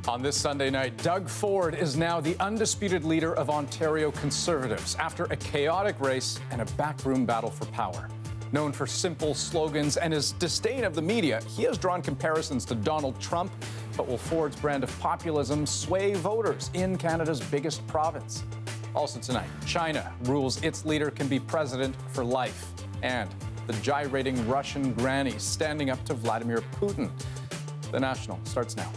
On this Sunday night, Doug Ford is now the undisputed leader of Ontario Conservatives after a chaotic race and a backroom battle for power. Known for simple slogans and his disdain of the media, he has drawn comparisons to Donald Trump. But will Ford's brand of populism sway voters in Canada's biggest province? Also tonight, China rules its leader can be president for life. And the gyrating Russian granny standing up to Vladimir Putin. The National starts now.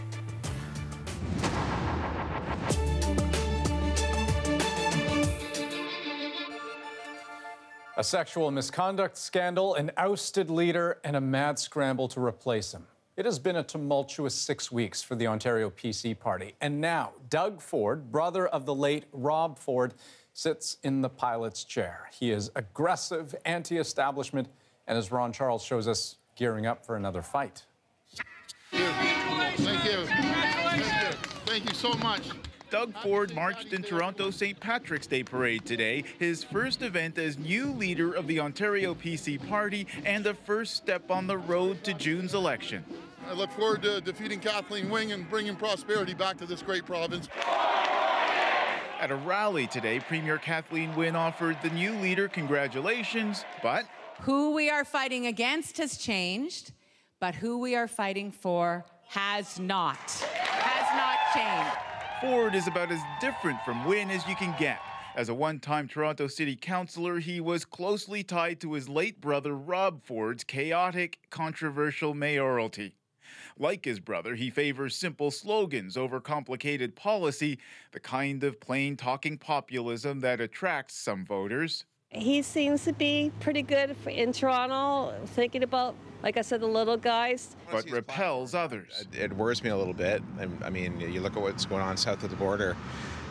A sexual misconduct scandal, an ousted leader, and a mad scramble to replace him. It has been a tumultuous 6 weeks for the Ontario PC Party. And now, Doug Ford, brother of the late Rob Ford, sits in the pilot's chair. He is aggressive, anti-establishment, and as Ron Charles shows us, gearing up for another fight. Thank you. Thank you so much. Doug Ford marched in Toronto's St. Patrick's Day Parade today, his first event as new leader of the Ontario PC Party and the first step on the road to June's election. I look forward to defeating Kathleen Wynne and bringing prosperity back to this great province. At a rally today, Premier Kathleen Wynne offered the new leader congratulations, but who we are fighting against has changed, but who we are fighting for has not changed. Ford is about as different from Wynne as you can get. As a one-time Toronto City Councillor, he was closely tied to his late brother Rob Ford's chaotic, controversial mayoralty. Like his brother, he favors simple slogans over complicated policy, the kind of plain-talking populism that attracts some voters. He seems to be pretty good in Toronto, thinking about, like I said, the little guys. But repels others. It worries me a little bit. I mean, you look at what's going on south of the border.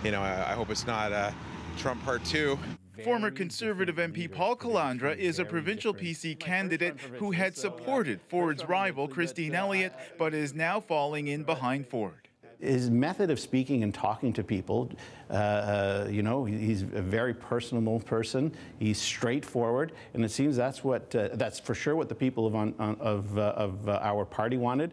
You know, I hope it's not Trump Part 2. Former Conservative MP Paul Calandra is a provincial PC candidate who had supported Ford's rival, Christine Elliott, but is now falling in behind Ford. His method of speaking and talking to people, you know, he's a very personable person. He's straightforward, and it seems that's for sure what the people of our party wanted.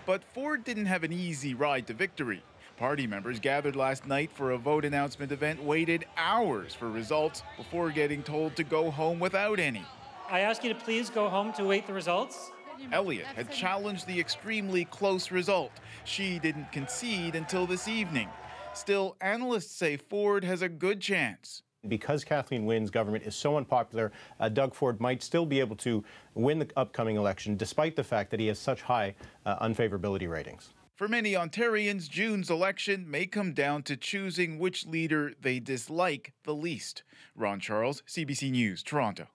But Ford didn't have an easy ride to victory. Party members gathered last night for a vote announcement event waited hours for results before getting told to go home without any. I ask you to please go home to await the results. Elliott had challenged the extremely close result. She didn't concede until this evening. Still, analysts say Ford has a good chance. Because Kathleen Wynne's government is so unpopular, Doug Ford might still be able to win the upcoming election, despite the fact that he has such high unfavorability ratings. For many Ontarians, June's election may come down to choosing which leader they dislike the least. Ron Charles, CBC News, Toronto.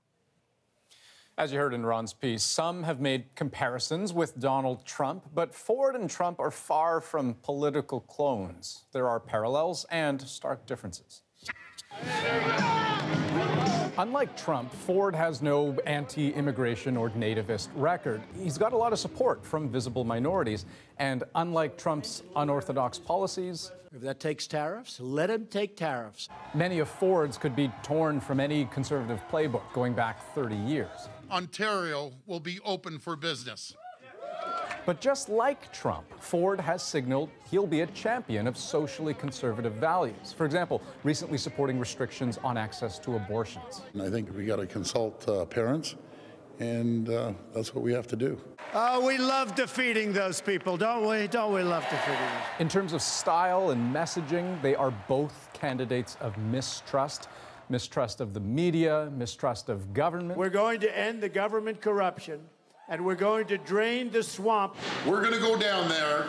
As you heard in Ron's piece, some have made comparisons with Donald Trump, but Ford and Trump are far from political clones. There are parallels and stark differences. Unlike Trump, Ford has no anti-immigration or nativist record. He's got a lot of support from visible minorities, and unlike Trump's unorthodox policies, if that takes tariffs, let him take tariffs. Many of Ford's could be torn from any conservative playbook going back 30 years. Ontario will be open for business. But just like Trump, Ford has signaled he'll be a champion of socially conservative values. For example, recently supporting restrictions on access to abortions. And I think we got to consult parents, and that's what we have to do. We love defeating those people, don't we? Don't we love defeating them? In terms of style and messaging, they are both candidates of mistrust. Mistrust of the media, mistrust of government. We're going to end the government corruption, and we're going to drain the swamp. We're going to go down there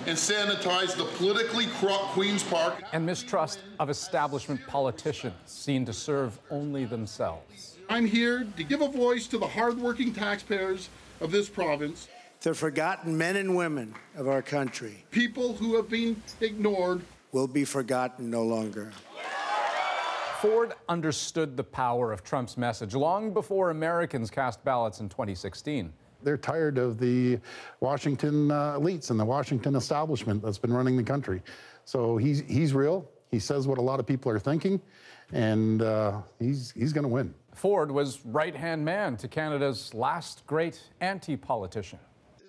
and sanitize the politically corrupt Queen's Park. And mistrust of establishment politicians seen to serve only themselves. I'm here to give a voice to the hardworking taxpayers of this province. The forgotten men and women of our country. People who have been ignored will be forgotten no longer. Ford understood the power of Trump's message long before Americans cast ballots in 2016. They're tired of the Washington elites and the Washington establishment that's been running the country. So he's real. He says what a lot of people are thinking, and he's going to win. Ford was right-hand man to Canada's last great anti-politician.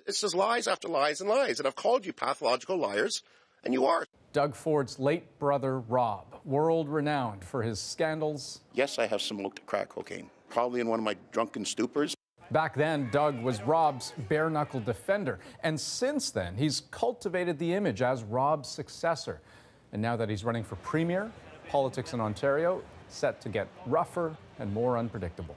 It's just lies after lies and lies. And I've called you pathological liars, and you are. Doug Ford's late brother, Rob, world-renowned for his scandals. Yes, I have smoked crack cocaine, probably in one of my drunken stupors. Back then, Doug was Rob's bare-knuckle defender. And since then, he's cultivated the image as Rob's successor. And now that he's running for premier, politics in Ontario set to get rougher and more unpredictable.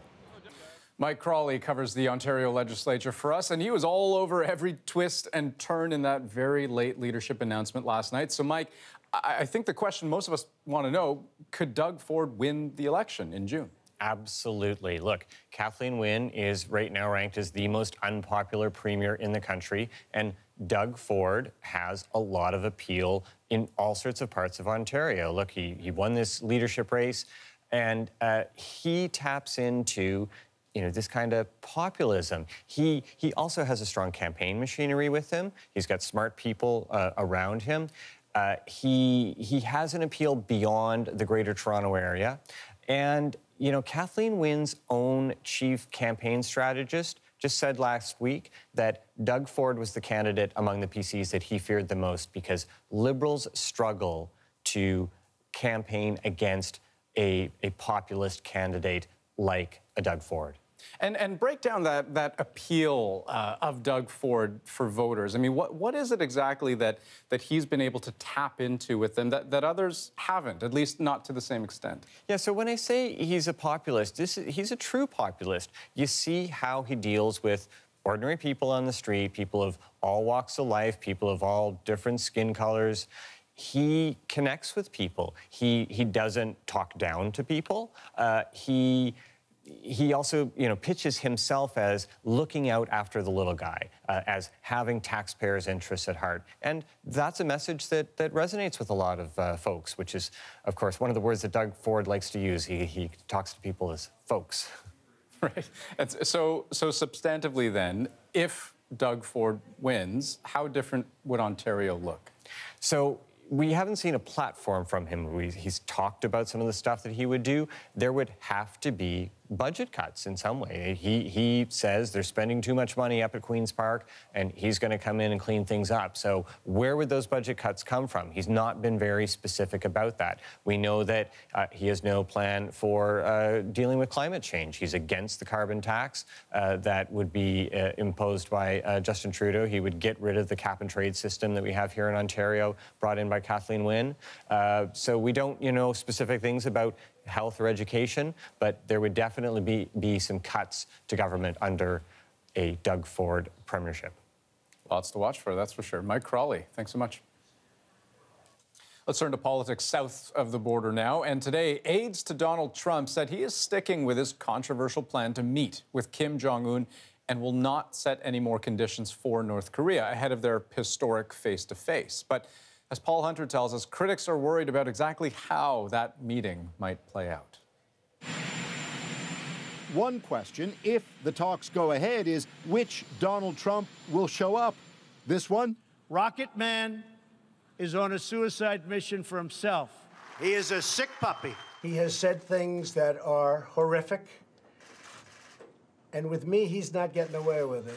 Mike Crawley covers the Ontario legislature for us, and he was all over every twist and turn in that very late leadership announcement last night. So, Mike, I think the question most of us want to know, could Doug Ford win the election in June? Absolutely. Look, Kathleen Wynne is right now ranked as the most unpopular premier in the country, and Doug Ford has a lot of appeal in all sorts of parts of Ontario. Look, he won this leadership race, and he taps into this kind of populism. He also has a strong campaign machinery with him. He's got smart people around him. He has an appeal beyond the Greater Toronto area. And, Kathleen Wynne's own chief campaign strategist just said last week that Doug Ford was the candidate among the PCs that he feared the most because Liberals struggle to campaign against a populist candidate like a Doug Ford. And break down that appeal of Doug Ford for voters. I mean, what is it exactly that he's been able to tap into with them that others haven't, at least not to the same extent? Yeah, so when I say he's a populist, he's a true populist. You see how he deals with ordinary people on the street, people of all walks of life, people of all different skin colors. He connects with people. He doesn't talk down to people. He also, pitches himself as looking out after the little guy, as having taxpayers' interests at heart. And that's a message that resonates with a lot of folks, which is, of course, one of the words that Doug Ford likes to use. He talks to people as folks. Right. And so substantively then, if Doug Ford wins, how different would Ontario look? So we haven't seen a platform from him. He's talked about some of the stuff that he would do. There would have to be budget cuts in some way. He says they're spending too much money up at Queen's Park, and he's going to come in and clean things up. So where would those budget cuts come from? He's not been very specific about that. We know that he has no plan for dealing with climate change. He's against the carbon tax that would be imposed by Justin Trudeau. He would get rid of the cap-and-trade system that we have here in Ontario, brought in by Kathleen Wynne. So we don't, know specific things about health or education, but there would definitely be some cuts to government under a Doug Ford premiership. Lots to watch for, that's for sure. Mike Crawley, thanks so much. Let's turn to politics south of the border now. And today, aides to Donald Trump said he is sticking with his controversial plan to meet with Kim Jong-un and will not set any more conditions for North Korea ahead of their historic face-to-face. But as Paul Hunter tells us, critics are worried about exactly how that meeting might play out. One question, if the talks go ahead, is which Donald Trump will show up? This one? Rocket Man is on a suicide mission for himself. He is a sick puppy. He has said things that are horrific. And with me, he's not getting away with it.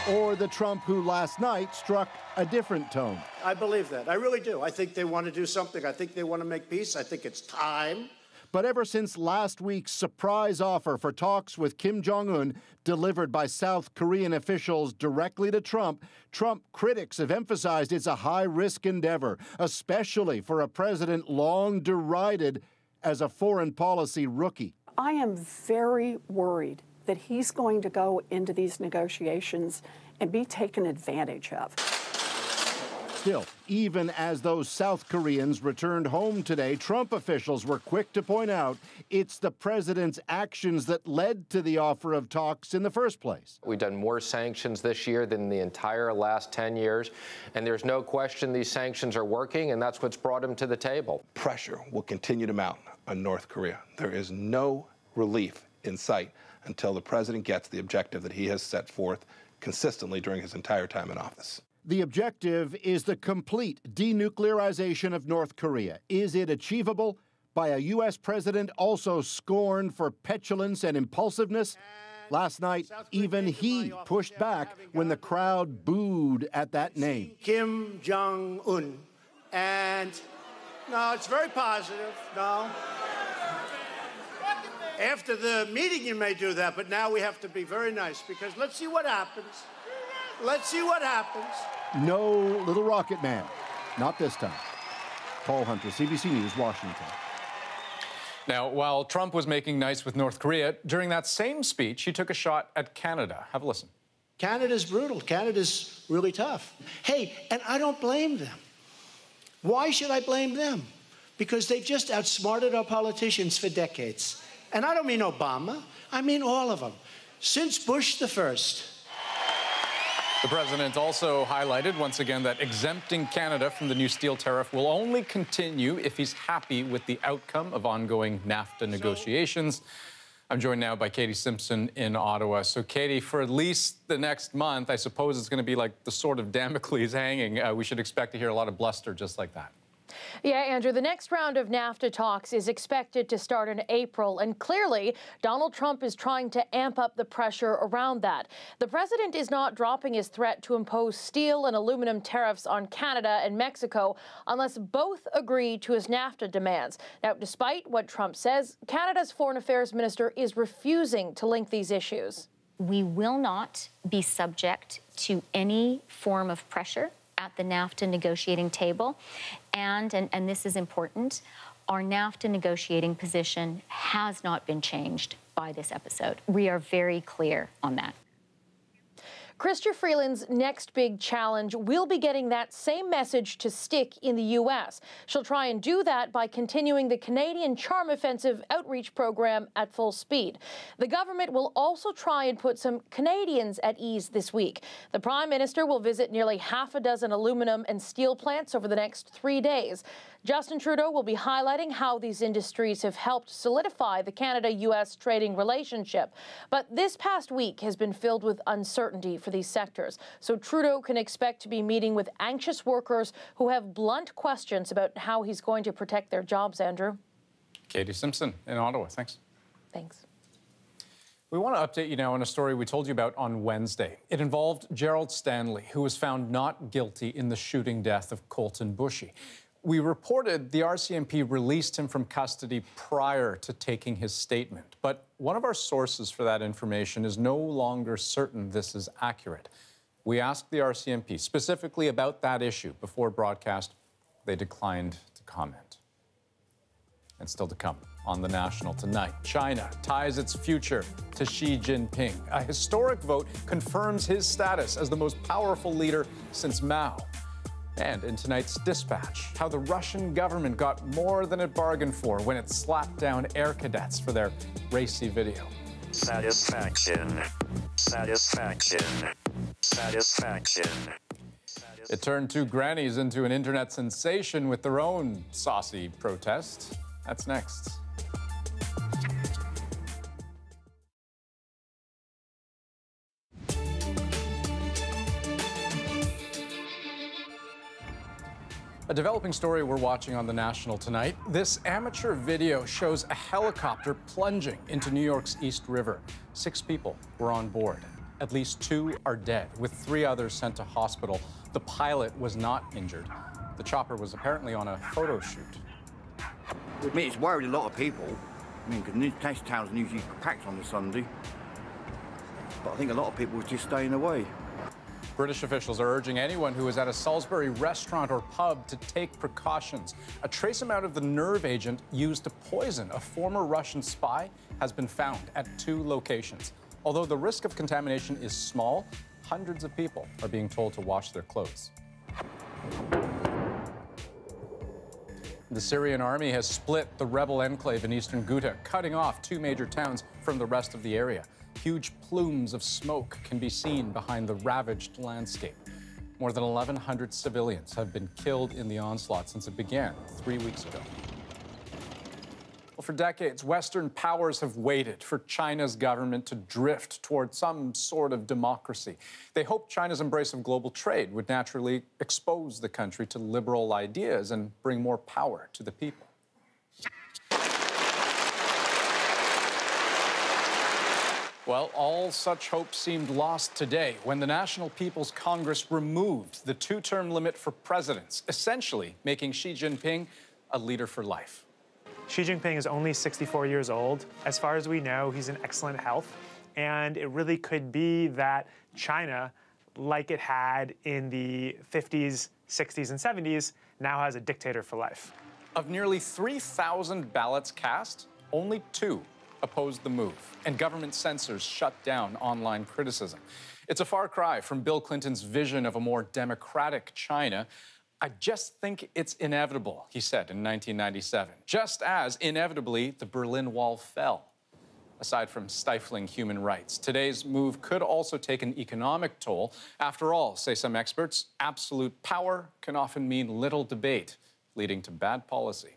Or the Trump who last night struck a different tone. I believe that. I really do. I think they want to do something. I think they want to make peace. I think it's time. But ever since last week's surprise offer for talks with Kim Jong-un delivered by South Korean officials directly to Trump, Trump critics have emphasized it's a high-risk endeavor, especially for a president long derided as a foreign policy rookie. I am very worried that he's going to go into these negotiations and be taken advantage of. Still, even as those South Koreans returned home today, Trump officials were quick to point out it's the president's actions that led to the offer of talks in the first place. We've done more sanctions this year than the entire last 10 years, and there's no question these sanctions are working, and that's what's brought him to the table. Pressure will continue to mount on North Korea. There is no relief in sight until the president gets the objective that he has set forth consistently during his entire time in office. The objective is the complete denuclearization of North Korea. Is it achievable by a U.S. president also scorned for petulance and impulsiveness? Last night, even he pushed back when the crowd booed at that name. Kim Jong-un. And no, it's very positive. No. After the meeting, you may do that, but now we have to be very nice because let's see what happens. Let's see what happens. No little rocket man. Not this time. Paul Hunter, CBC News, Washington. Now, while Trump was making nice with North Korea, during that same speech, he took a shot at Canada. Have a listen. Canada's brutal. Canada's really tough. Hey, and I don't blame them. Why should I blame them? Because they've just outsmarted our politicians for decades. And I don't mean Obama. I mean all of them. Since Bush the first. The president also highlighted once again that exempting Canada from the new steel tariff will only continue if he's happy with the outcome of ongoing NAFTA negotiations. I'm joined now by Katie Simpson in Ottawa. So, Katie, for at least the next month, I suppose it's going to be like the sword of Damocles hanging. We should expect to hear a lot of bluster just like that. Yeah, Andrew, the next round of NAFTA talks is expected to start in April, and clearly Donald Trump is trying to amp up the pressure around that. The president is not dropping his threat to impose steel and aluminum tariffs on Canada and Mexico unless both agree to his NAFTA demands. Now, despite what Trump says, Canada's Foreign Affairs Minister is refusing to link these issues. We will not be subject to any form of pressure at the NAFTA negotiating table. And this is important, our NAFTA negotiating position has not been changed by this episode. We are very clear on that. Chrystia Freeland's next big challenge will be getting that same message to stick in the U.S. She'll try and do that by continuing the Canadian Charm Offensive outreach program at full speed. The government will also try and put some Canadians at ease this week. The Prime Minister will visit nearly half a dozen aluminum and steel plants over the next 3 days. Justin Trudeau will be highlighting how these industries have helped solidify the Canada-U.S. trading relationship. But this past week has been filled with uncertainty for these sectors. So Trudeau can expect to be meeting with anxious workers who have blunt questions about how he's going to protect their jobs, Andrew. Katie Simpson in Ottawa. Thanks. Thanks. We want to update you now on a story we told you about on Wednesday. It involved Gerald Stanley, who was found not guilty in the shooting death of Colton Bushy. We reported the RCMP released him from custody prior to taking his statement, but one of our sources for that information is no longer certain this is accurate. We asked the RCMP specifically about that issue before broadcast. They declined to comment. And still to come on The National tonight, China ties its future to Xi Jinping. A historic vote confirms his status as the most powerful leader since Mao. And in tonight's Dispatch, how the Russian government got more than it bargained for when it slapped down air cadets for their racy video. Satisfaction. Satisfaction. Satisfaction. It turned two grannies into an internet sensation with their own saucy protest. That's next. A developing story we're watching on The National tonight. This amateur video shows a helicopter plunging into New York's East River. 6 people were on board. At least 2 are dead, with 3 others sent to hospital. The pilot was not injured. The chopper was apparently on a photo shoot. I mean, it's worried a lot of people. I mean, because towns are usually packed on a Sunday. But I think a lot of people are just staying away. British officials are urging anyone who is at a Salisbury restaurant or pub to take precautions. A trace amount of the nerve agent used to poison a former Russian spy has been found at 2 locations. Although the risk of contamination is small, hundreds of people are being told to wash their clothes. The Syrian army has split the rebel enclave in eastern Ghouta, cutting off 2 major towns from the rest of the area. Huge plumes of smoke can be seen behind the ravaged landscape. More than 1,100 civilians have been killed in the onslaught since it began 3 weeks ago. Well, for decades, Western powers have waited for China's government to drift toward some sort of democracy. They hoped China's embrace of global trade would naturally expose the country to liberal ideas and bring more power to the people. Well, all such hope seemed lost today when the National People's Congress removed the two-term limit for presidents, essentially making Xi Jinping a leader for life. Xi Jinping is only 64 years old. As far as we know, he's in excellent health. And it really could be that China, like it had in the 50s, 60s, and 70s, now has a dictator for life. Of nearly 3,000 ballots cast, only 2 opposed the move, and government censors shut down online criticism. It's a far cry from Bill Clinton's vision of a more democratic China. I just think it's inevitable, he said in 1997, just as inevitably the Berlin Wall fell. Aside from stifling human rights, today's move could also take an economic toll. After all, say some experts, absolute power can often mean little debate, leading to bad policy.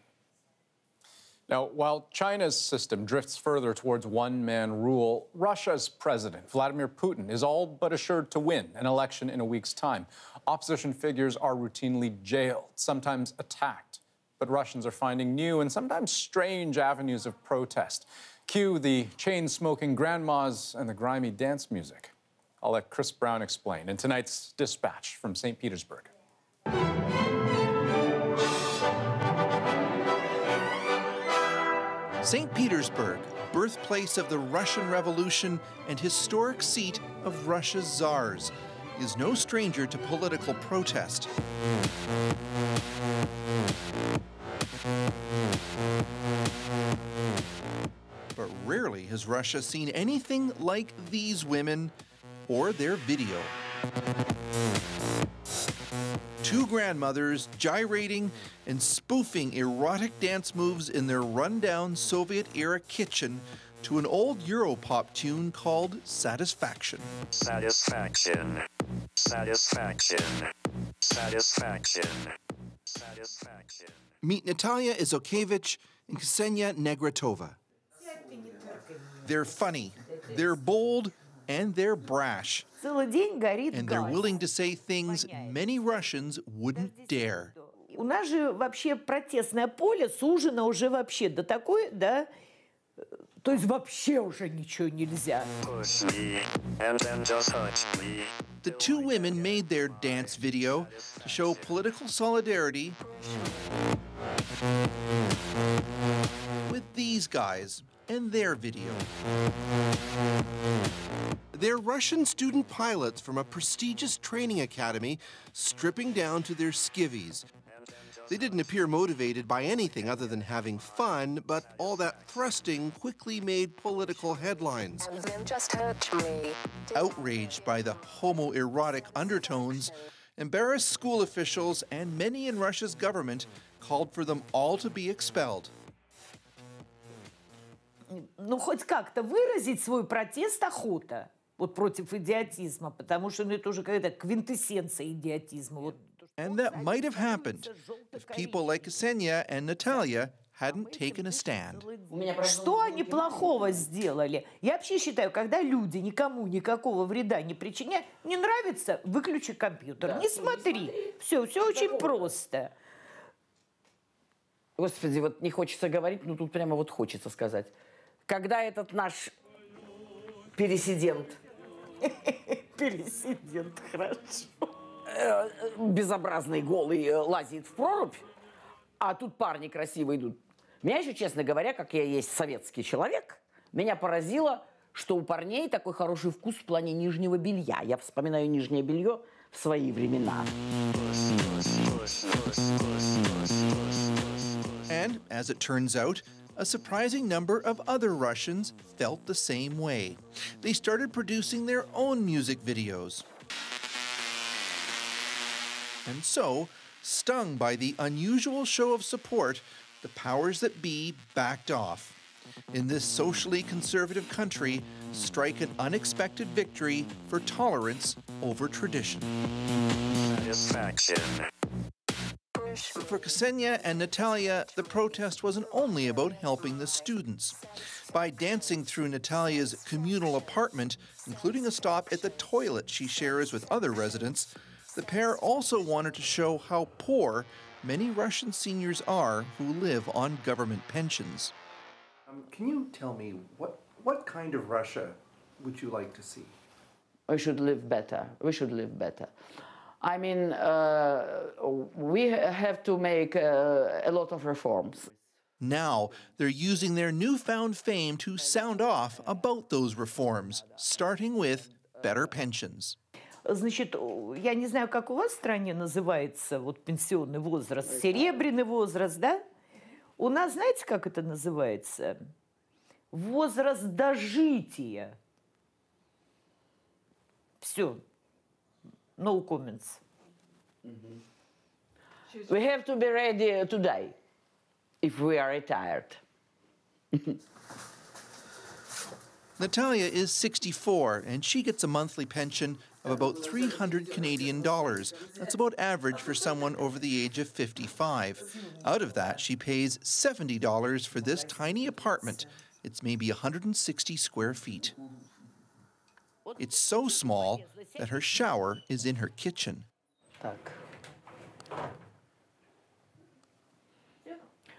Now, while China's system drifts further towards one-man rule, Russia's president, Vladimir Putin, is all but assured to win an election in a week's time. Opposition figures are routinely jailed, sometimes attacked. But Russians are finding new and sometimes strange avenues of protest. Cue the chain-smoking grandmas and the grimy dance music. I'll let Chris Brown explain in tonight's Dispatch from St. Petersburg. St. Petersburg, birthplace of the Russian Revolution and historic seat of Russia's czars, is no stranger to political protest. But rarely has Russia seen anything like these women or their video. 2 grandmothers gyrating and spoofing erotic dance moves in their rundown Soviet-era kitchen to an old Europop tune called Satisfaction. Satisfaction. Satisfaction. Satisfaction. Satisfaction. Meet Natalia Izokevich and Ksenia Negratova. They're funny, they're bold, and they're brash. And they're willing to say things many Russians wouldn't dare. У нас же вообще протестное поле сужено уже вообще до такой, да, то есть вообще уже ничего нельзя. The 2 women made their dance video to show political solidarity with these guys and their video. They're Russian student pilots from a prestigious training academy stripping down to their skivvies. They didn't appear motivated by anything other than having fun, but all that thrusting quickly made political headlines. Outraged by the homoerotic undertones, embarrassed school officials and many in Russia's government called for them all to be expelled. Ну, хоть как-то выразить свой протест охота вот против идиотизма, потому что это уже какая-то квинтэссенция идиотизма. Вот. And that might have happened if people like Ksenia and Natalia hadn't taken a stand. Что они плохого сделали? Я вообще считаю, когда люди никому никакого вреда не причиняют, не нравится, выключи компьютер, не смотри. Все очень просто. Господи, вот не хочется говорить, но тут прямо вот хочется сказать. Когда этот наш пересидент, хорошо, безобразный, голый, лазит в прорубь, а тут парни красивые идут. Меня еще, честно говоря, как я есть советский человек, меня поразило, что у парней такой хороший вкус в плане нижнего белья. Я вспоминаю нижнее белье в свои времена. And, as it turns out, a surprising number of other Russians felt the same way. They started producing their own music videos. And so, stung by the unusual show of support, the powers that be backed off. In this socially conservative country, strike an unexpected victory for tolerance over tradition. Satisfaction. For Ksenia and Natalia, the protest wasn't only about helping the students. By dancing through Natalia's communal apartment, including a stop at the toilet she shares with other residents, the pair also wanted to show how poor many Russian seniors are who live on government pensions. Can you tell me what kind of Russia would you like to see? We should live better. We should live better. I mean, we have to make a lot of reforms. Now, they're using their newfound fame to sound off about those reforms, starting with better pensions. Значит, я не знаю, как у вас в стране называется вот пенсионный возраст, серебряный возраст, да? У нас, знаете, как это называется? Возраст дожития. Все. No comments. We have to be ready to die if we are retired. Natalia is 64, and she gets a monthly pension of about 300 Canadian dollars. That's about average for someone over the age of 55. Out of that, she pays $70 for this tiny apartment. It's maybe 160 square feet. It's so small that her shower is in her kitchen.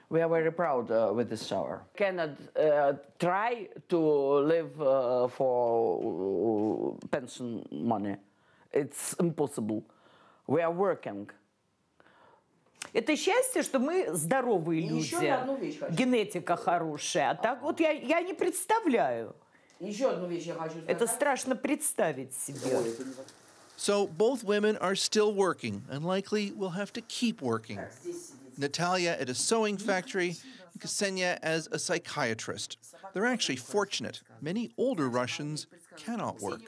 We are very proud with this shower. Cannot try to live for pension money. It's impossible. We are working. Это счастье, что мы здоровые люди. Генетика хорошая. А так вот я не представляю. Это страшно представить себе. So both women are still working and likely will have to keep working. Natalia at a sewing factory, and Ksenia as a psychiatrist. They're actually fortunate. Many older Russians cannot work.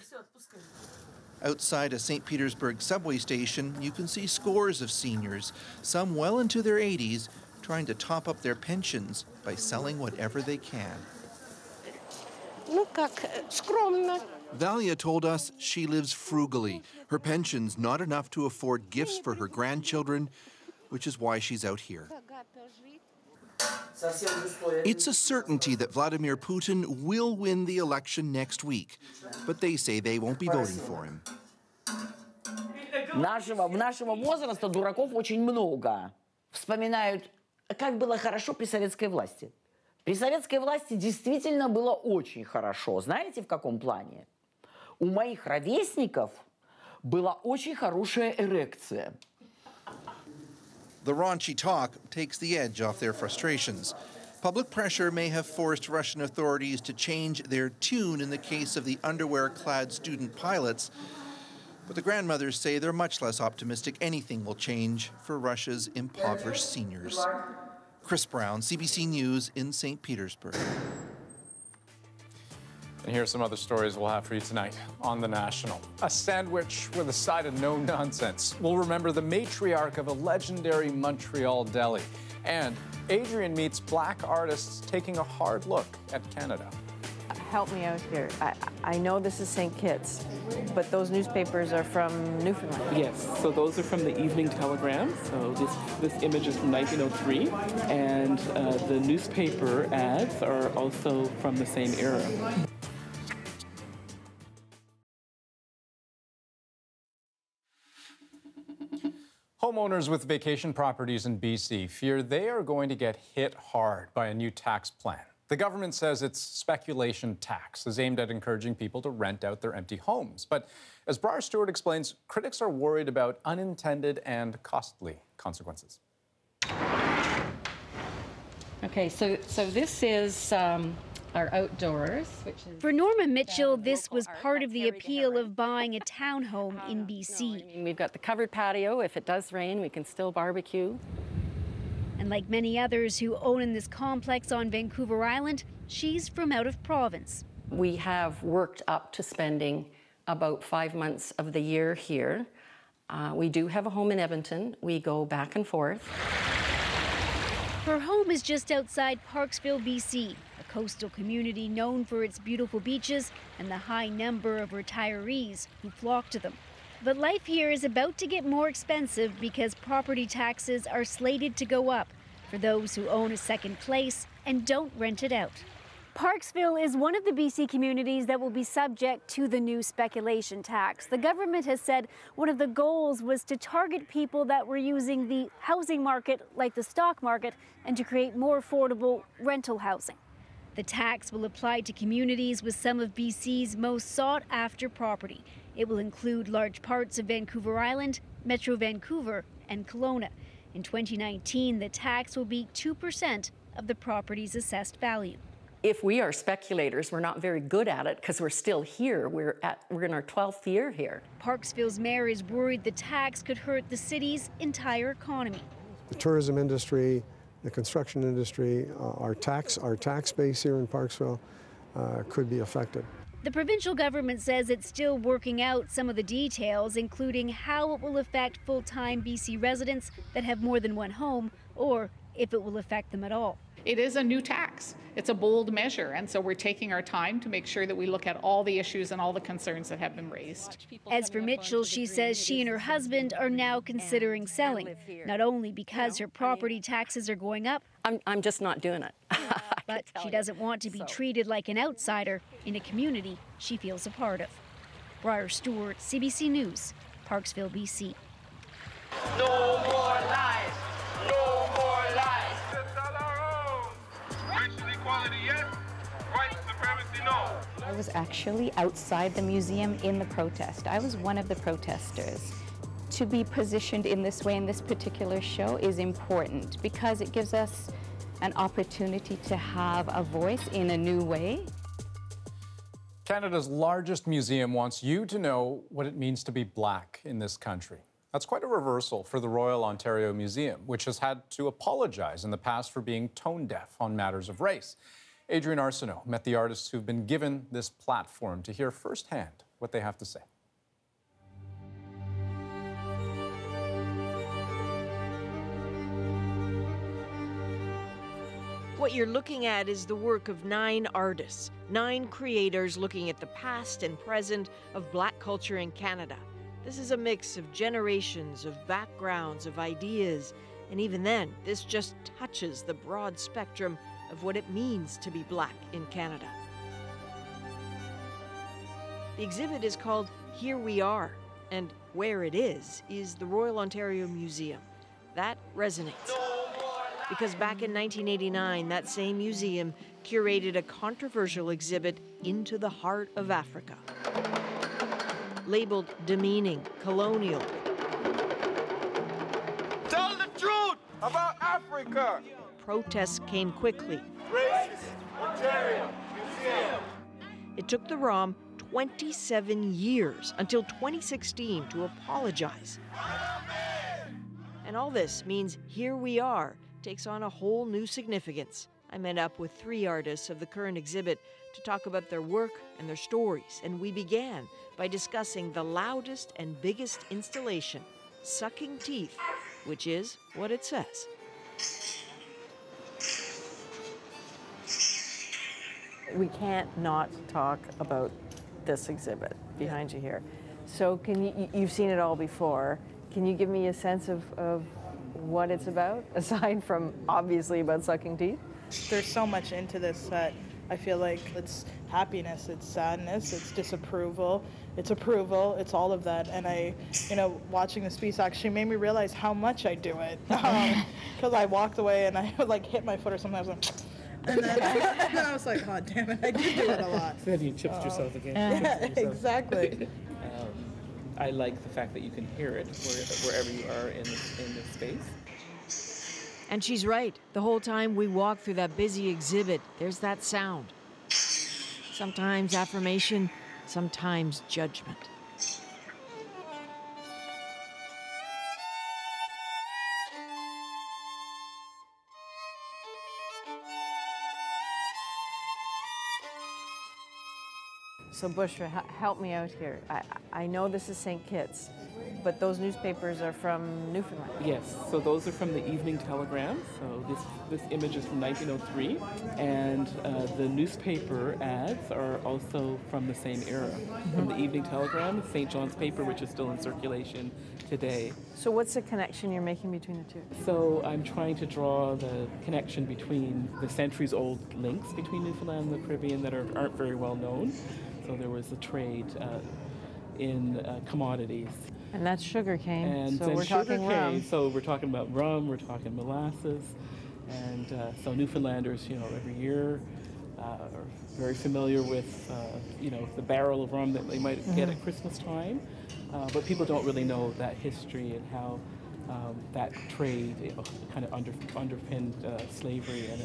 Outside a St. Petersburg subway station, you can see scores of seniors, some well into their 80s, trying to top up their pensions by selling whatever they can. Valia told us she lives frugally. Her pension's not enough to afford gifts for her grandchildren, which is why she's out here. It's a certainty that Vladimir Putin will win the election next week, but they say they won't be voting for him. Нашего возраста дураков очень много. Вспоминают, как было хорошо при советской власти. При советской власти действительно было очень хорошо. Знаете, в каком плане? У моих ровесников была очень хорошая эрекция. The raunchy talk takes the edge off their frustrations. Public pressure may have forced Russian authorities to change their tune in the case of the underwear-clad student pilots, but the grandmothers say they're much less optimistic anything will change for Russia's impoverished seniors. Chris Brown, CBC News in St. Petersburg. And here's some other stories we'll have for you tonight on The National. A sandwich with a side of no nonsense. We'll remember the matriarch of a legendary Montreal deli. And Adrian meets black artists taking a hard look at Canada. Help me out here. I know this is St. Kitts, but those newspapers are from Newfoundland. Yes, so those are from the Evening Telegram. So this image is from 1903, and the newspaper ads are also from the same era. Homeowners with vacation properties in BC fear they are going to get hit hard by a new tax plan. The government says its speculation tax is aimed at encouraging people to rent out their empty homes. But as Briar Stewart explains, critics are worried about unintended and costly consequences. Okay, so this is our outdoors, which is... For Norma Mitchell, this was part of the appeal of buying a townhome in BC. We've got the covered patio. If it does rain, we can still barbecue. And like many others who own in this complex on Vancouver Island, she's from out of province. We have worked up to spending about 5 months of the year here. We do have a home in Edmonton. We go back and forth. Her home is just outside Parksville, BC, a coastal community known for its beautiful beaches and the high number of retirees who flock to them. But life here is about to get more expensive because property taxes are slated to go up for those who own a second place and don't rent it out. Parksville is one of the BC communities that will be subject to the new speculation tax. The government has said one of the goals was to target people that were using the housing market like the stock market and to create more affordable rental housing. The tax will apply to communities with some of BC's most sought-after property. It will include large parts of Vancouver Island, Metro Vancouver, and Kelowna. In 2019, the tax will be 2% of the property's assessed value. If we are speculators, we're not very good at it because we're still here. We're in our 12th year here. Parksville's mayor is worried the tax could hurt the city's entire economy. The tourism industry, the construction industry, our tax base here in Parksville could be affected. The provincial government says it's still working out some of the details, including how it will affect full-time BC residents that have more than one home, or if it will affect them at all. It is a new tax. It's a bold measure, and so we're taking our time to make sure that we look at all the issues and all the concerns that have been raised. As for Mitchell, she says she and her husband are now considering selling, not only because her property taxes are going up, I'm just not doing it. but she doesn't want to be treated like an outsider in a community she feels a part of. Briar Stewart, CBC News, Parksville, BC. No more lies! No more lies! Racial equality, yes. White supremacy, no. I was actually outside the museum in the protest. I was one of the protesters. To be positioned in this way in this particular show is important because it gives us an opportunity to have a voice in a new way. Canada's largest museum wants you to know what it means to be Black in this country. That's quite a reversal for the Royal Ontario Museum, which has had to apologize in the past for being tone deaf on matters of race. Adrian Arsenault met the artists who've been given this platform to hear firsthand what they have to say. What you're looking at is the work of 9 artists, 9 creators looking at the past and present of Black culture in Canada. This is a mix of generations, of backgrounds, of ideas, and even then, this just touches the broad spectrum of what it means to be Black in Canada. The exhibit is called Here We Are, and where it is the Royal Ontario Museum. That resonates. Because back in 1989, that same museum curated a controversial exhibit into the heart of Africa. Labeled demeaning, colonial. Tell the truth about Africa! Protests came quickly. Racist Ontario Museum! It took the ROM 27 years until 2016 to apologize. And all this means Here We Are takes on a whole new significance. I met up with 3 artists of the current exhibit to talk about their work and their stories, and we began by discussing the loudest and biggest installation, Sucking Teeth, which is what it says. We can't not talk about this exhibit behind you here. So you've seen it all before. Can you give me a sense of what it's about, aside from obviously about sucking teeth? There's so much into this that I feel like it's happiness, it's sadness, it's disapproval, it's approval, it's all of that. And watching this piece actually made me realize how much I do it. Because I walked away and I would like hit my foot or something. I was like, and then I was like, oh damn it, I did do it a lot. Then you chipped yourself again. Yeah, exactly. I like the fact that you can hear it wherever you are in this space. And she's right. The whole time we walk through that busy exhibit, there's that sound. Sometimes affirmation, sometimes judgment. So Bushra, help me out here. I know this is St. Kitts, but those newspapers are from Newfoundland. Yes, so those are from the Evening Telegram. So this image is from 1903, and the newspaper ads are also from the same era. From the Evening Telegram, St. John's paper, which is still in circulation today. So what's the connection you're making between the two? So I'm trying to draw the connection between the centuries-old links between Newfoundland and the Caribbean that aren't very well known. So there was a trade in commodities. And that's sugar cane, and so we're talking rum. So we're talking about rum, we're talking molasses. And so Newfoundlanders, every year are very familiar with, you know, the barrel of rum that they might get at Christmas time. But people don't really know that history and how that trade kind of underpinned slavery and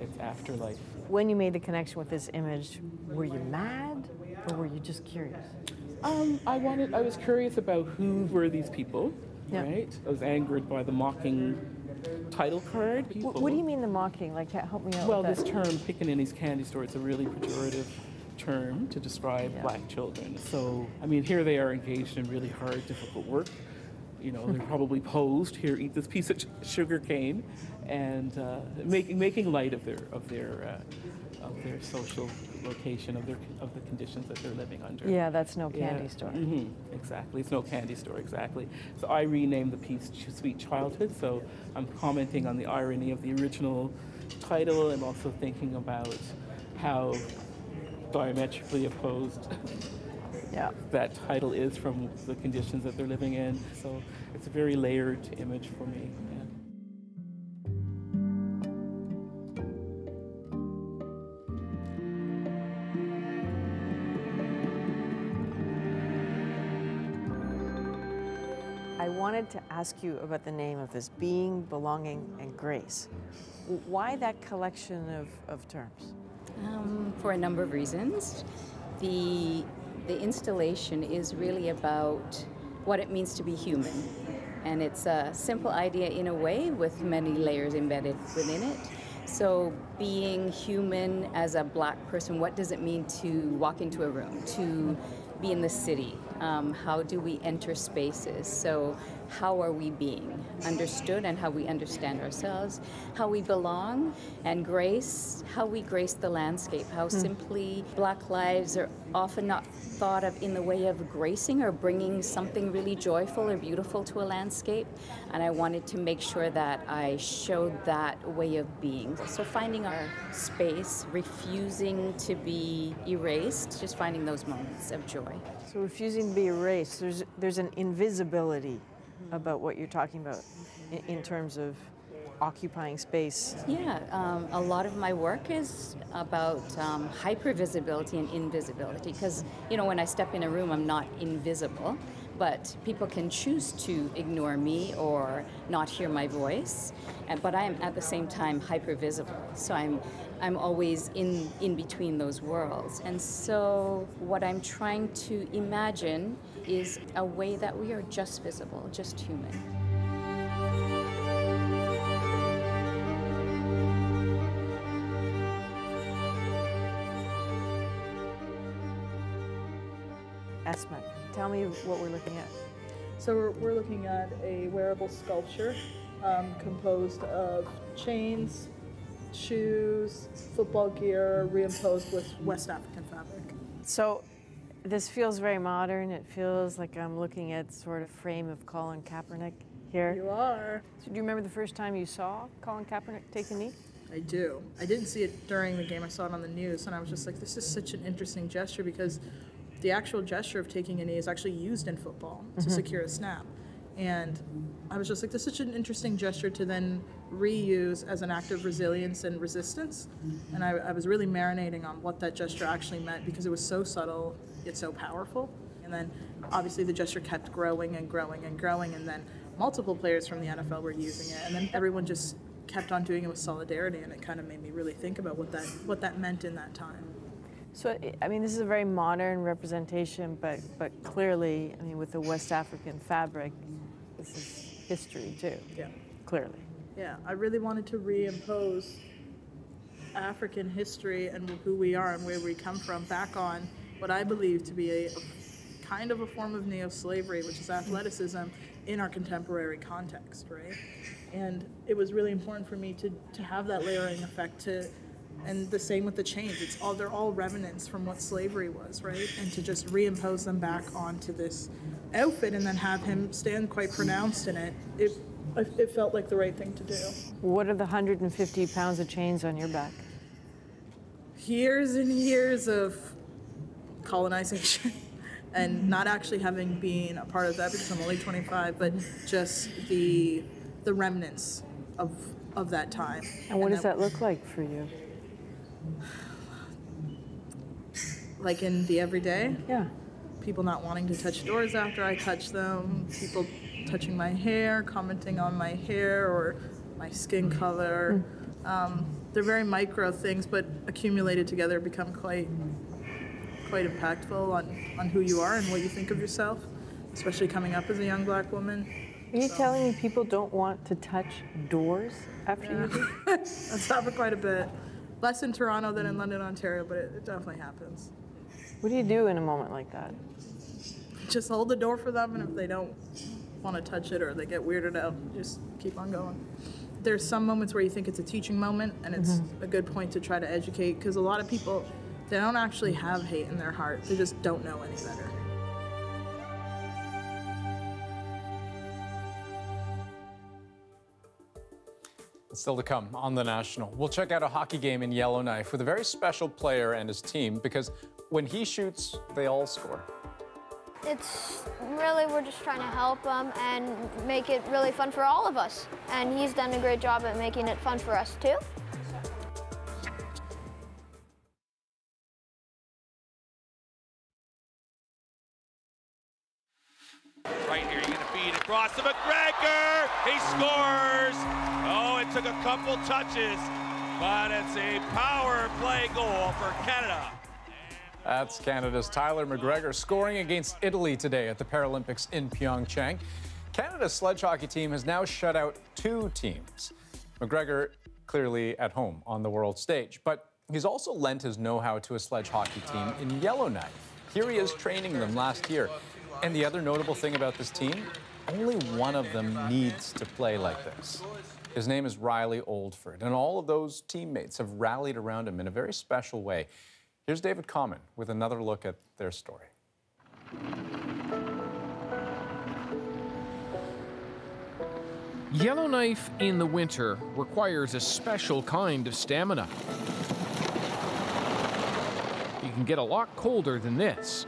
its afterlife. When you made the connection with this image, were you mad or were you just curious? I was curious about who were these people, right? I was angered by the mocking title card. What do you mean the mocking? Like, help me out Well, with this that. term, pickaninny's candy store, it's a really pejorative term to describe black children. So, I mean, here they are engaged in really hard, difficult work. You know, they're probably posed, here, eat this piece of sugar cane, and making light of their social location, of the conditions that they're living under. Yeah, that's no candy store. Exactly, it's no candy store, exactly. So I renamed the piece Sweet Childhood, so I'm commenting on the irony of the original title and also thinking about how diametrically opposed that title is from the conditions that they're living in. So it's a very layered image for me. I wanted to ask you about the name of this, Being, Belonging, and Grace. Why that collection of terms? For a number of reasons. The installation is really about what it means to be human. And it's a simple idea in a way with many layers embedded within it. So being human as a black person, what does it mean to walk into a room, to be in the city? How do we enter spaces? So how are we being understood and how we understand ourselves, how we belong, and grace, how we grace the landscape, how simply black lives are often not thought of in the way of gracing or bringing something really joyful or beautiful to a landscape. And I wanted to make sure that I showed that way of being. So finding our space, refusing to be erased, just finding those moments of joy. So refusing to be erased, there's an invisibility about what you're talking about in terms of occupying space. Yeah, a lot of my work is about hypervisibility and invisibility because, you know, when I step in a room, I'm not invisible, but people can choose to ignore me or not hear my voice, but I am at the same time hypervisible. So I'm always in between those worlds. And so what I'm trying to imagine is a way that we are just visible, just human. Esma, tell me what we're looking at. So we're looking at a wearable sculpture composed of chains, shoes, football gear, reimposed with West African fabric. So this feels very modern. It feels like I'm looking at sort of frame of Colin Kaepernick here. You are. So do you remember the first time you saw Colin Kaepernick take a knee? I do. I didn't see it during the game. I saw it on the news, and I was just like, this is such an interesting gesture because the actual gesture of taking a knee is actually used in football to secure a snap. And I was just like, this is such an interesting gesture to then reuse as an act of resilience and resistance. And I was really marinating on what that gesture actually meant because it was so subtle, yet so powerful. And then obviously the gesture kept growing and growing and growing, and then multiple players from the NFL were using it, and then everyone just kept on doing it with solidarity, and it kind of made me really think about what that meant in that time. So, I mean, this is a very modern representation, but clearly, I mean, with the West African fabric, this is history too. Yeah. Clearly. Yeah, I really wanted to reimpose African history and who we are and where we come from back on what I believe to be a kind of a form of neo-slavery, which is athleticism in our contemporary context, right? And it was really important for me to have that layering effect and the same with the chains. They're all remnants from what slavery was, right? And to just reimpose them back onto this outfit and then have him stand quite pronounced in it, it felt like the right thing to do. What are the 150 pounds of chains on your back? Years and years of colonization and not actually having been a part of that because I'm only 25, but just the remnants of that time. And what does that look like for you? Like in the everyday? Yeah. People not wanting to touch doors after I touch them, people touching my hair, commenting on my hair or my skin color. They're very micro things, but accumulated together become quite impactful on who you are and what you think of yourself, especially coming up as a young Black woman. Are you telling me people don't want to touch doors after you do? That's happened quite a bit. Less in Toronto than in London, Ontario, but it definitely happens. What do you do in a moment like that? Just hold the door for them, and if they don't want to touch it or they get weirded out, just keep on going. There's some moments where you think it's a teaching moment, and it's a good point to try to educate, because a lot of people, they don't actually have hate in their heart. They just don't know any better. Still to come on The National. We'll check out a hockey game in Yellowknife with a very special player and his team, because when he shoots, they all score. It's really, we're just trying to help him and make it really fun for all of us. And he's done a great job at making it fun for us too. Right here, you're going to feed across to McGregor. He scores. Oh, it took a couple touches, but it's a power play goal for Canada. That's Canada's Tyler McGregor scoring against Italy today at the Paralympics in Pyeongchang. Canada's sledge hockey team has now shut out 2 teams. McGregor clearly at home on the world stage, but he's also lent his know-how to a sledge hockey team in Yellowknife. Here he is training them last year. And the other notable thing about this team, only one of them needs to play like this. His name is Riley Oldford, and all of those teammates have rallied around him in a very special way. Here's David Common with another look at their story. Yellowknife in the winter requires a special kind of stamina. You can get a lot colder than this,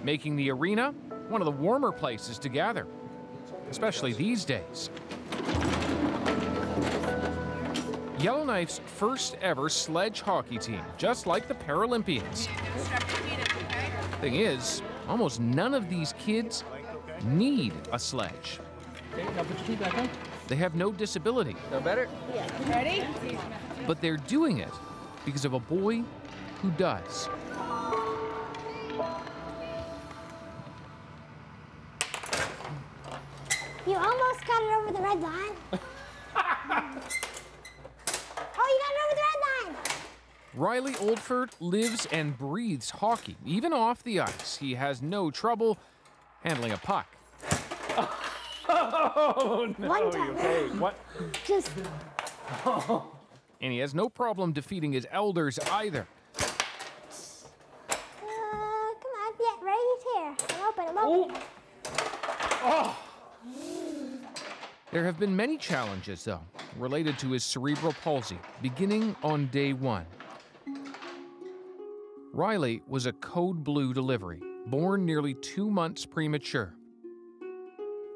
making the arena one of the warmer places to gather, especially these days. Yellowknife's first ever sledge hockey team, just like the Paralympians. Thing is, almost none of these kids need a sledge. Okay, now put your feet back on. They have no disability. No better? Yeah. Ready? But they're doing it because of a boy who does. You almost got it over the red line. Oh, you got it over the red line. Riley Oldford lives and breathes hockey. Even off the ice, he has no trouble handling a puck. Oh, no. One time. Hey, what? Just. And he has no problem defeating his elders either. Come on. Yeah, right here. I'm open. Oh. There have been many challenges, though, related to his cerebral palsy, beginning on day 1. Riley was a code blue delivery, born nearly 2 months premature.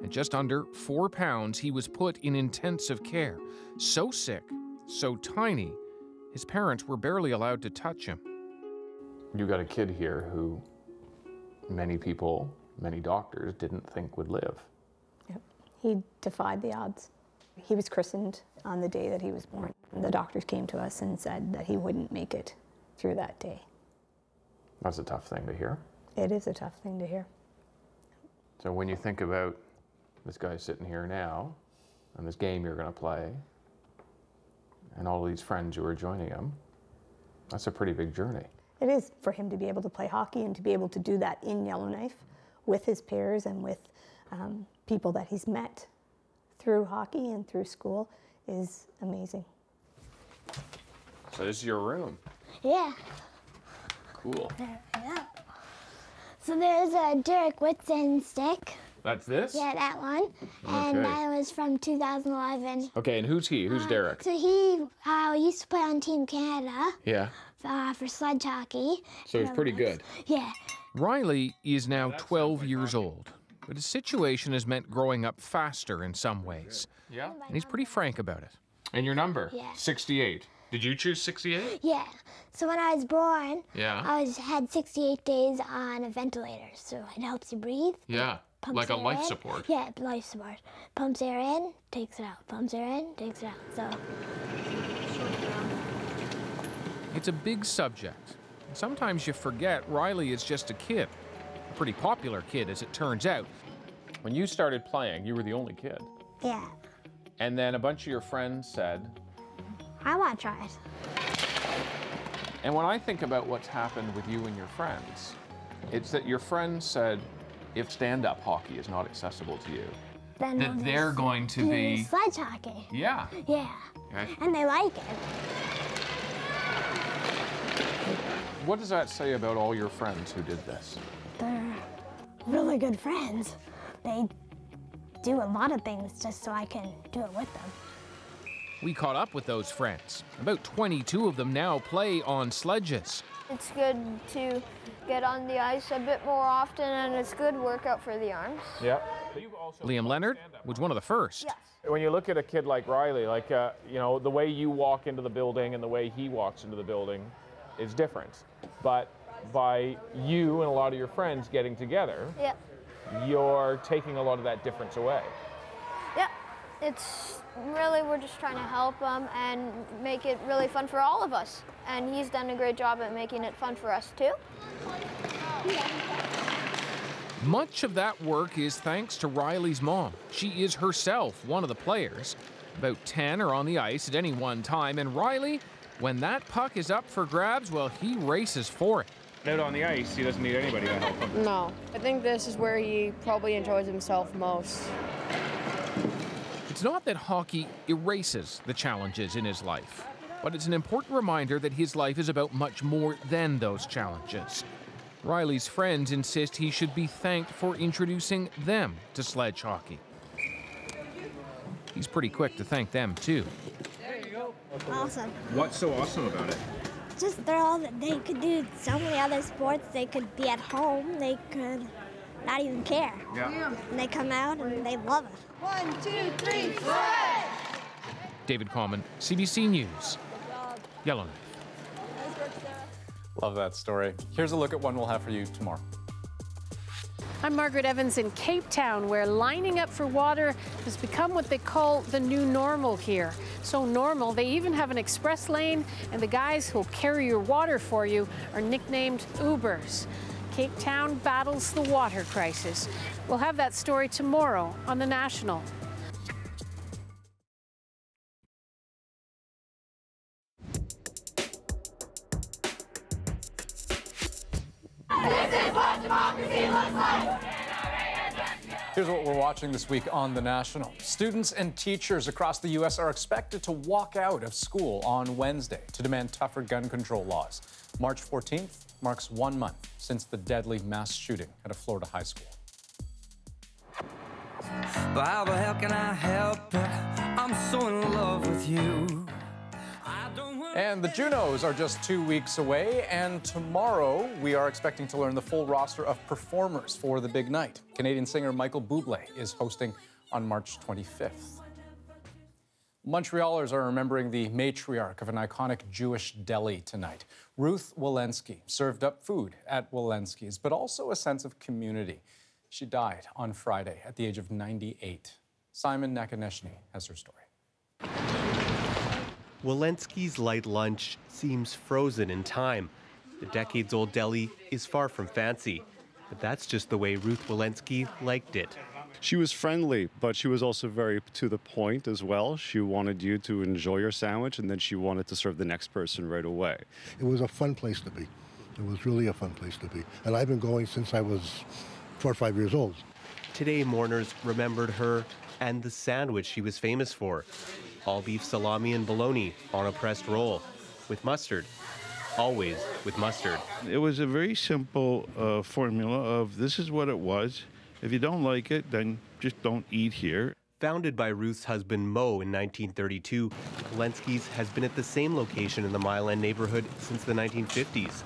At just under 4 pounds, he was put in intensive care. So sick, so tiny, his parents were barely allowed to touch him. You got a kid here who many people, many doctors didn't think would live. Yep. He defied the odds. He was christened on the day that he was born. The doctors came to us and said that he wouldn't make it through that day. That's a tough thing to hear. It is a tough thing to hear. So when you think about this guy sitting here now, and this game you're going to play, and all these friends who are joining him, that's a pretty big journey. It is, for him to be able to play hockey and to be able to do that in Yellowknife with his peers and with people that he's met through hockey and through school is amazing. So this is your room. Yeah. Cool. Yeah. So there's a Derek Whitson stick. That's this? Yeah, that one. And Okay. that was from 2011. Okay, and who's he? Who's Derek? So he used to play on Team Canada Yeah. for sledge hockey. So he's pretty good. Yeah. Riley is now 12 years old, but his situation has meant growing up faster in some ways. Yeah. And he's pretty frank about it. And your number? Yeah. 68. Did you choose 68? Yeah. So when I was born, Yeah. I had 68 days on a ventilator, so it helps you breathe. Yeah, Pumps like a air life in. support. Yeah, life support. Pumps air in, takes it out. Pumps air in, takes it out. So. It's a big subject. Sometimes you forget Riley is just a kid. A pretty popular kid, as it turns out. When you started playing, you were the only kid. Yeah. And then a bunch of your friends said... I want to try it. And when I think about what's happened with you and your friends, it's that your friends said, if stand-up hockey is not accessible to you, Then that they're going to do be... sledge hockey. Yeah. Yeah. Okay. And they like it. What does that say about all your friends who did this? They're really good friends. They do a lot of things just so I can do it with them. We caught up with those friends. About 22 of them now play on sledges. It's good to get on the ice a bit more often, and it's good workout for the arms. Yeah. Liam Leonard was one of the first. Yes. When you look at a kid like Riley, like, you know, the way you walk into the building and the way he walks into the building is different. But by you and a lot of your friends getting together, Yep. you're taking a lot of that difference away. Yep. It's really, we're just trying to help him and make it really fun for all of us. And he's done a great job at making it fun for us too. Much of that work is thanks to Riley's mom. She is herself one of the players. About 10 are on the ice at any one time, and Riley, when that puck is up for grabs, well, he races for it. Out on the ice, he doesn't need anybody to help him. No, I think this is where he probably enjoys himself most. It's not that hockey erases the challenges in his life, but it's an important reminder that his life is about much more than those challenges. Riley's friends insist he should be thanked for introducing them to sledge hockey. He's pretty quick to thank them, too. Awesome. What's so awesome about it? Just they could do so many other sports. They could be at home. They could not even care. Yeah. And they come out and they love it. 1, 2, 3, sled! David Common, CBC News, Yellowknife. Love that story. Here's a look at one we'll have for you tomorrow. I'm Margaret Evans in Cape Town, where lining up for water has become what they call the new normal here. So normal, they even have an express lane, and the guys who'll carry your water for you are nicknamed Ubers. Cape Town battles the water crisis. We'll have that story tomorrow on The National. This is what democracy looks like! Here's what we're watching this week on The National. Students and teachers across the U.S. are expected to walk out of school on Wednesday to demand tougher gun control laws. March 14th marks 1 month since the deadly mass shooting at a Florida high school. But how the hell can I help it? I'm so in love with you. And the Junos are just 2 weeks away, and tomorrow we are expecting to learn the full roster of performers for the big night. Canadian singer Michael Bublé is hosting on March 25th. Montrealers are remembering the matriarch of an iconic Jewish deli tonight. Ruth Walensky served up food at Walensky's, but also a sense of community. She died on Friday at the age of 98. Simon Nakonechny has her story. Walensky's light lunch seems frozen in time. The decades-old deli is far from fancy, but that's just the way Ruth Walensky liked it. She was friendly, but she was also very to the point as well. She wanted you to enjoy your sandwich, and then she wanted to serve the next person right away. It was a fun place to be. It was really a fun place to be. And I've been going since I was 4 or 5 years old. Today, mourners remembered her and the sandwich she was famous for. All beef salami and bologna on a pressed roll, with mustard. Always with mustard. It was a very simple formula of this is what it was. If you don't like it, then just don't eat here. Founded by Ruth's husband Mo in 1932, Walensky's has been at the same location in the Mile End neighborhood since the 1950s.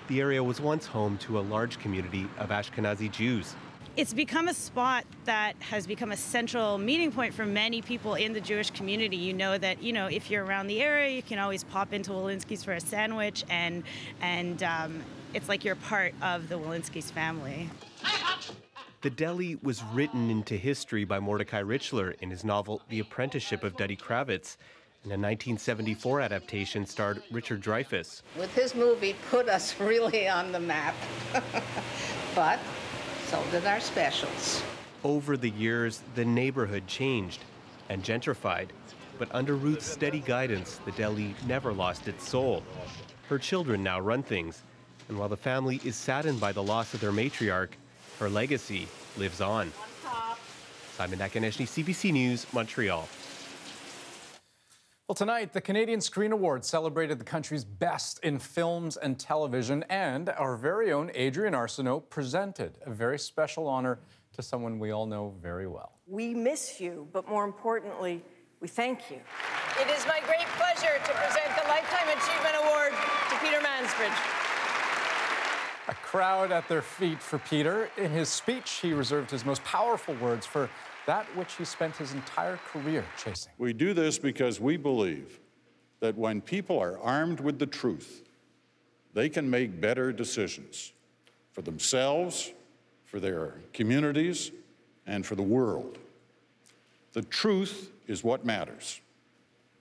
The area was once home to a large community of Ashkenazi Jews. It's become a spot that has become a central meeting point for many people in the Jewish community. You know that, if you're around the area, you can always pop into Walensky's for a sandwich, and it's like you're part of the Walensky's family. The deli was written into history by Mordecai Richler in his novel The Apprenticeship of Duddy Kravitz. And a 1974 adaptation starred Richard Dreyfuss. With his movie, put us really on the map. But so did our specials. Over the years, the neighborhood changed and gentrified. But under Ruth's steady guidance, the deli never lost its soul. Her children now run things. And while the family is saddened by the loss of their matriarch, her legacy lives on. Simon Nakaneshny, CBC News, Montreal. Well, tonight, the Canadian Screen Awards celebrated the country's best in films and television, and our very own Adrienne Arsenault presented a very special honor to someone we all know very well. We miss you, but more importantly, we thank you. It is my great pleasure to present the Lifetime Achievement Award to Peter Mansbridge. A crowd at their feet for Peter. In his speech, he reserved his most powerful words for that which he spent his entire career chasing. We do this because we believe that when people are armed with the truth, they can make better decisions for themselves, for their communities, and for the world. The truth is what matters.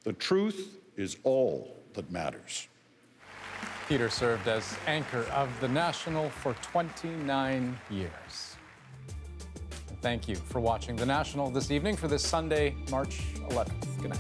The truth is all that matters. Peter served as anchor of The National for 29 years. Thank you for watching The National this evening for this Sunday, March 11th. Good night.